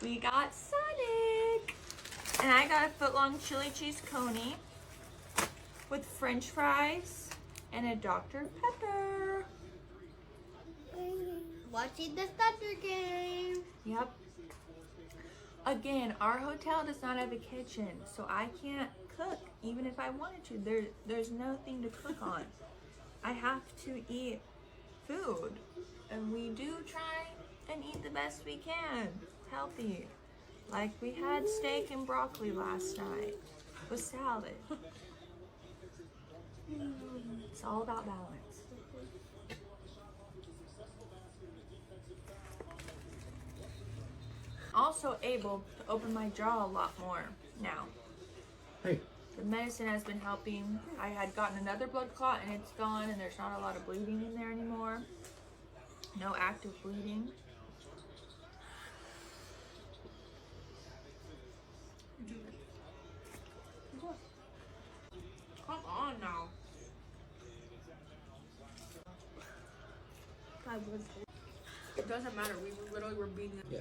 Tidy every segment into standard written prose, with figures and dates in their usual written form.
We got Sonic! And I got a foot-long chili cheese coney with french fries and a Dr. Pepper. Watching the Thunder game. Yep. Again, our hotel does not have a kitchen, so I can't cook even if I wanted to. There's nothing to cook on. I have to eat food. And we do try and eat the best we can. Healthy. Like we had steak and broccoli last night with salad. It's all about balance. Also able to open my jaw a lot more now. Hey. The medicine has been helping. I had gotten another blood clot and it's gone, and there's not a lot of bleeding in there anymore. No active bleeding. Come on now. It doesn't matter. We literally were beating them. Yeah,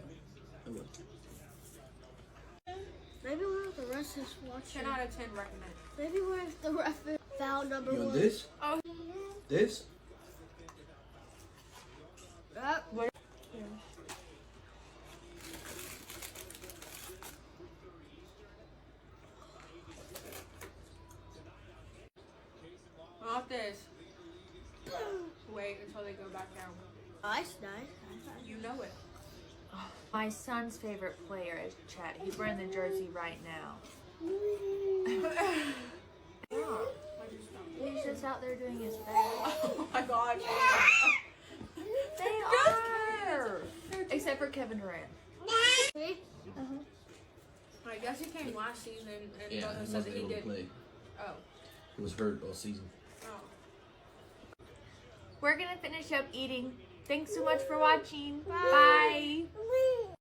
I would. Maybe one of the rest is watching. 10 out of 10 recommend. Maybe one of the ref foul number You one. want this? Oh. This? Yep. What? Not this. Wait until they go back down. Nice. You know it. My son's favorite player is Chet. He's wearing the jersey right now. He's just out there doing his best. Oh my gosh. They are. Except for Kevin Durant. I guess he came last season and Yeah, he said wasn't that he able to did. play. Oh. He was hurt all season. We're gonna finish up eating. Thanks so much for watching. Bye.